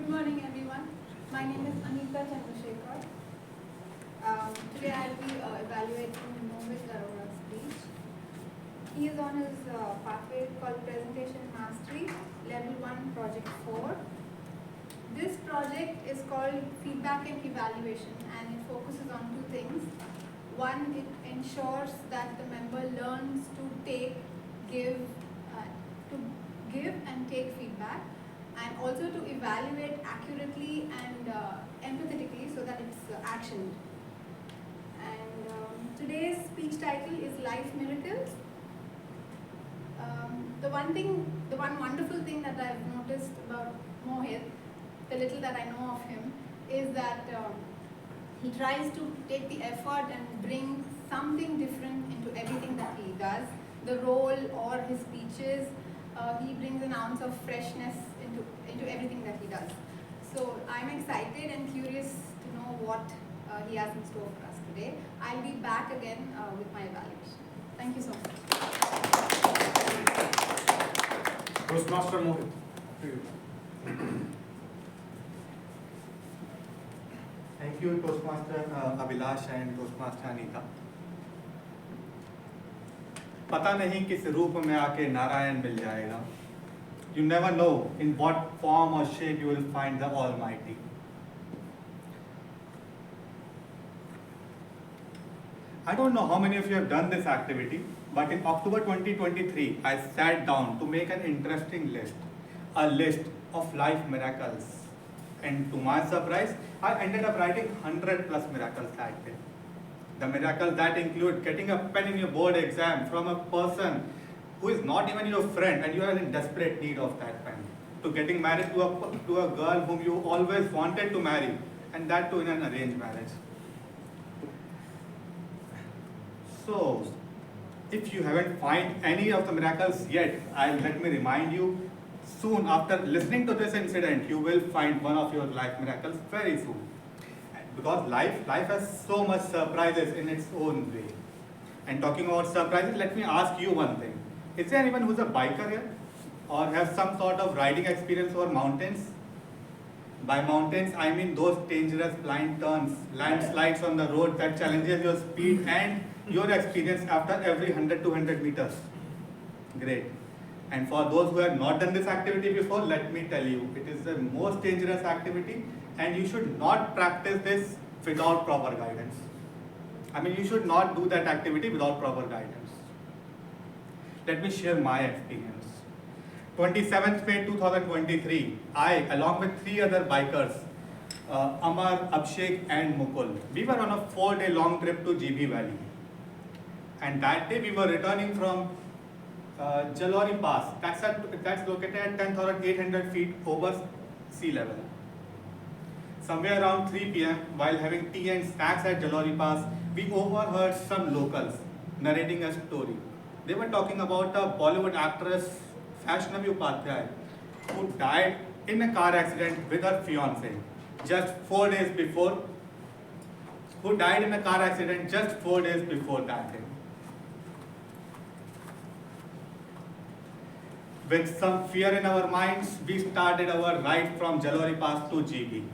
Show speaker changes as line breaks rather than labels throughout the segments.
Good morning, everyone. My name is Anika Chandrasekhar. Today I'll be evaluating Mohit Arora's speech. He is on his pathway called Presentation Mastery, Level 1, Project 4. This project is called Feedback and Evaluation, and it focuses on two things. One, it ensures that the member learns to give and take feedback, and also to evaluate accurately and empathetically so that it's actioned. And today's speech title is Life Miracles. The one wonderful thing that I've noticed about Mohit, the little that I know of him, is that he tries to take the effort and bring something different into everything that he does. The role or his speeches, he brings an ounce of freshness into everything that he does. So I'm excited and curious to know what he has in store for us today. I'll be back again with my evaluation. Thank you so much.
Toastmaster Mohit.
Thank you, Toastmaster Abhilash and Toastmaster Anika. पता नहीं किस रूप में आके नारायण मिल जाएगा. You never know in what form or shape you will find the Almighty. I don't know how many of you have done this activity, but in October 2023, I sat down to make an interesting list, a list of life miracles. And to my surprise, I ended up writing 100 plus miracles that day. The miracles that include getting a pen in your board exam from a person who is not even your friend and you are in desperate need of that pen, to getting married to a girl whom you always wanted to marry, and that too in an arranged marriage. So, if you haven't found any of the miracles yet, let me remind you, soon after listening to this incident, you will find one of your life miracles very soon. Because life has so much surprises in its own way. And talking about surprises, let me ask you one thing. Is there anyone who's a biker here? Or have some sort of riding experience over mountains? By mountains, I mean those dangerous blind turns, landslides on the road that challenges your speed and your experience after every 100 to 200 meters. Great. And for those who have not done this activity before, let me tell you, it is the most dangerous activity and you should not practice this without proper guidance. I mean, you should not do that activity without proper guidance. Let me share my experience. 27th May 2023, I, along with 3 other bikers, Amar, Abhishek and Mukul, we were on a 4-day long trip to GB Valley. And that day we were returning from Jalori Pass. That's located at 10,800 feet over sea level. Somewhere around 3 p.m. while having tea and snacks at Jalori Pass, we overheard some locals narrating a story. They were talking about a Bollywood actress, Vaishnavi Upadhyay, who died in a car accident with her fiancé just 4 days before. Who died in a car accident just 4 days before that day. With some fear in our minds, we started our ride from Jalori Pass to GB.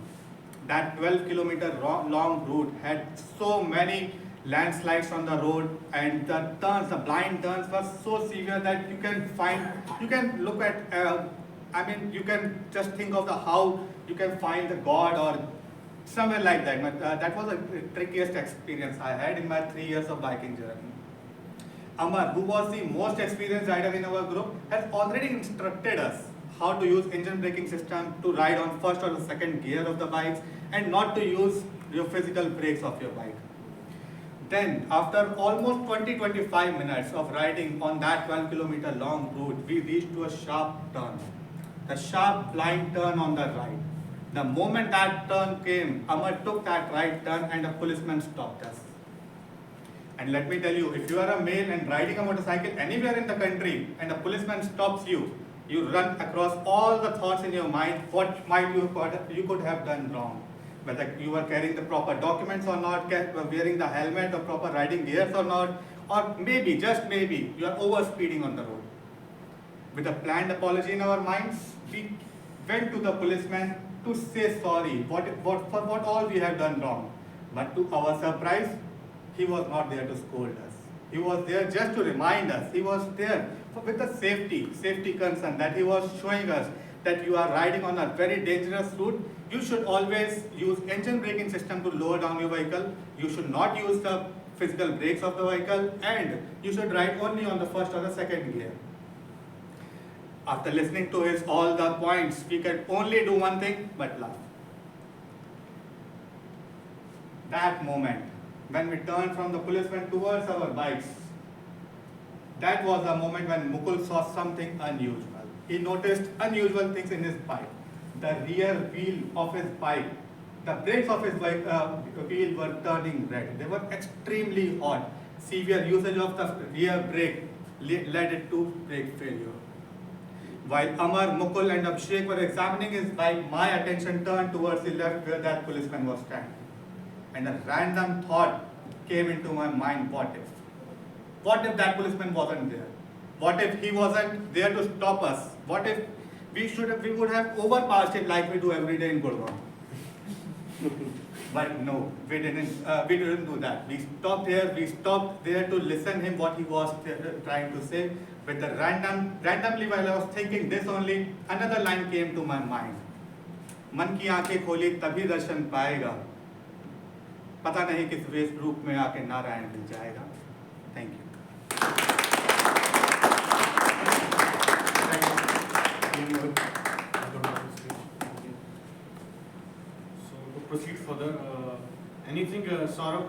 That 12-kilometer long route had so many landslides on the road, and the turns, the blind turns were so severe that you can look at, you can just think of how you can find the God or somewhere like that. But that was the trickiest experience I had in my 3 years of biking journey. Amar, who was the most experienced rider in our group, has already instructed us how to use engine braking system to ride on first or the second gear of the bikes and not to use your physical brakes of your bike. Then, after almost 20-25 minutes of riding on that 12-kilometer long route, we reached to a sharp turn. The sharp blind turn on the right. The moment that turn came, Amar took that right turn and a policeman stopped us. And let me tell you, if you are a male and riding a motorcycle anywhere in the country and a policeman stops you, you run across all the thoughts in your mind, what might you could have done wrong. Whether you were carrying the proper documents or not, wearing the helmet or proper riding gears or not, or maybe, just maybe, you are over speeding on the road. With a planned apology in our minds, we went to the policeman to say sorry for what all we have done wrong. But to our surprise, he was not there to scold us. He was there just to remind us. He was there with the safety concern, that he was showing us that you are riding on a very dangerous route. You should always use engine braking system to lower down your vehicle. You should not use the physical brakes of the vehicle, and you should ride only on the first or the second gear. After listening to his all the points, we can only do one thing but laugh. That moment, when we turned from the policeman towards our bikes, that was the moment when Mukul saw something unusual. He noticed unusual things in his bike. The rear wheel of his bike, the brakes of his bike wheel were turning red. They were extremely hot. Severe usage of the rear brake led it to brake failure. While Amar, Mukul and Abhishek were examining his bike, my attention turned towards the left where that policeman was standing. And a random thought came into my mind, what if? What if that policeman wasn't there? What if he wasn't there to stop us? What if we would have overpassed it like we do every day in Gurgaon? But no, we didn't do that. We stopped there to listen him what he was trying to say. With the randomly while I was thinking this only, another line came to my mind. मन की आंखें खोली तभी दर्शन पाएगा, पता नहीं किस वेश रूप में आके नारायण मिल जाएगा. Thank you.
So to proceed further, anything Saurabh